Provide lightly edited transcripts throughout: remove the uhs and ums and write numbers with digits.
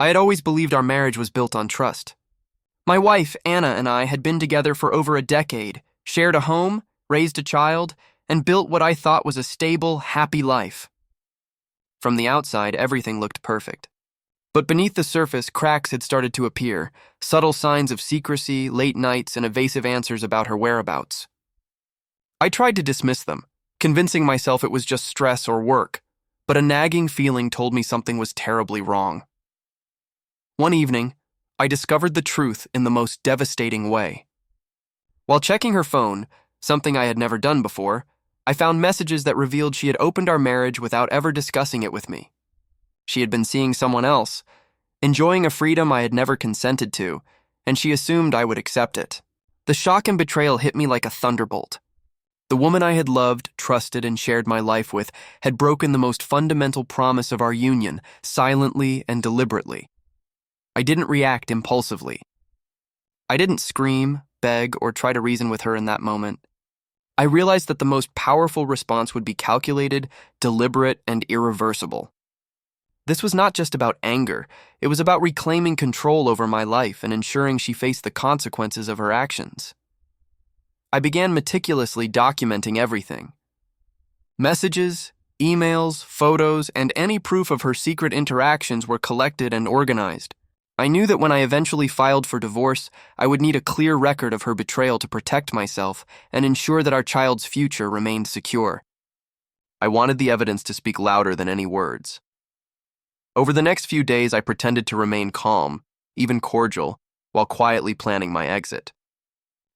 I had always believed our marriage was built on trust. My wife, Anna, and I had been together for over a decade, shared a home, raised a child, and built what I thought was a stable, happy life. From the outside, everything looked perfect. But beneath the surface, cracks had started to appear, subtle signs of secrecy, late nights, and evasive answers about her whereabouts. I tried to dismiss them, convincing myself it was just stress or work, but a nagging feeling told me something was terribly wrong. One evening, I discovered the truth in the most devastating way. While checking her phone, something I had never done before, I found messages that revealed she had opened our marriage without ever discussing it with me. She had been seeing someone else, enjoying a freedom I had never consented to, and she assumed I would accept it. The shock and betrayal hit me like a thunderbolt. The woman I had loved, trusted, and shared my life with had broken the most fundamental promise of our union, silently and deliberately. I didn't react impulsively. I didn't scream, beg, or try to reason with her in that moment. I realized that the most powerful response would be calculated, deliberate, and irreversible. This was not just about anger. It was about reclaiming control over my life and ensuring she faced the consequences of her actions. I began meticulously documenting everything. Messages, emails, photos, and any proof of her secret interactions were collected and organized. I knew that when I eventually filed for divorce, I would need a clear record of her betrayal to protect myself and ensure that our child's future remained secure. I wanted the evidence to speak louder than any words. Over the next few days, I pretended to remain calm, even cordial, while quietly planning my exit.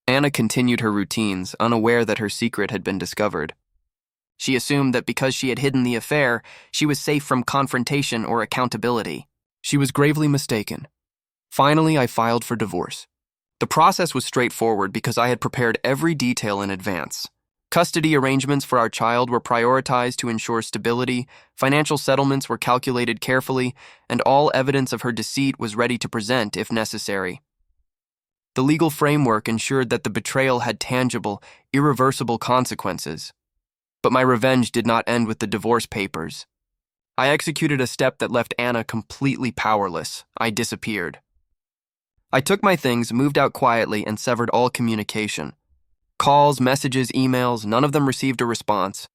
Anna continued her routines, unaware that her secret had been discovered. She assumed that because she had hidden the affair, she was safe from confrontation or accountability. She was gravely mistaken. Finally, I filed for divorce. The process was straightforward because I had prepared every detail in advance. Custody arrangements for our child were prioritized to ensure stability, financial settlements were calculated carefully, and all evidence of her deceit was ready to present if necessary. The legal framework ensured that the betrayal had tangible, irreversible consequences. But my revenge did not end with the divorce papers. I executed a step that left Anna completely powerless. I disappeared. I took my things, moved out quietly, and severed all communication. Calls, messages, emails, none of them received a response.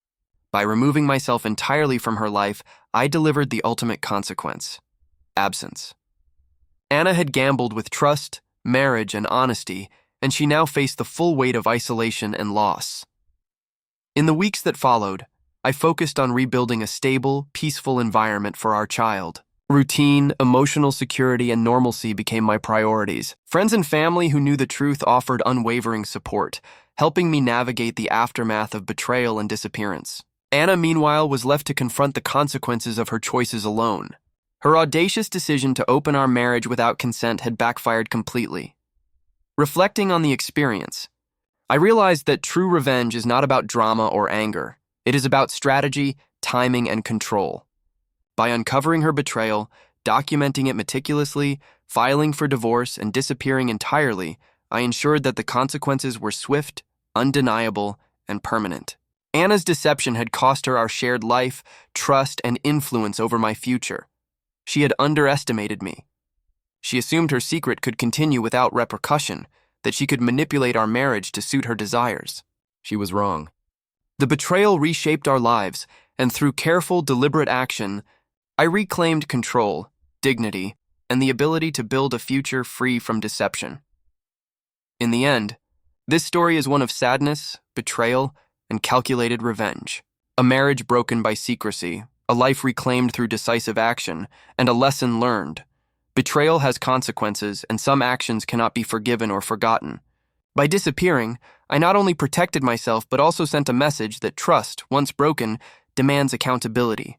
By removing myself entirely from her life, I delivered the ultimate consequence: absence. Anna had gambled with trust, marriage, and honesty, and she now faced the full weight of isolation and loss. In the weeks that followed, I focused on rebuilding a stable, peaceful environment for our child. Routine, emotional security, and normalcy became my priorities. Friends and family who knew the truth offered unwavering support, helping me navigate the aftermath of betrayal and disappearance. Anna, meanwhile, was left to confront the consequences of her choices alone. Her audacious decision to open our marriage without consent had backfired completely. Reflecting on the experience, I realized that true revenge is not about drama or anger. It is about strategy, timing, and control. By uncovering her betrayal, documenting it meticulously, filing for divorce, and disappearing entirely, I ensured that the consequences were swift, undeniable, and permanent. Anna's deception had cost her our shared life, trust, and influence over my future. She had underestimated me. She assumed her secret could continue without repercussion, that she could manipulate our marriage to suit her desires. She was wrong. The betrayal reshaped our lives, and through careful, deliberate action, I reclaimed control, dignity, and the ability to build a future free from deception. In the end, this story is one of sadness, betrayal, and calculated revenge. A marriage broken by secrecy, a life reclaimed through decisive action, and a lesson learned. Betrayal has consequences, and some actions cannot be forgiven or forgotten. By disappearing, I not only protected myself but also sent a message that trust, once broken, demands accountability.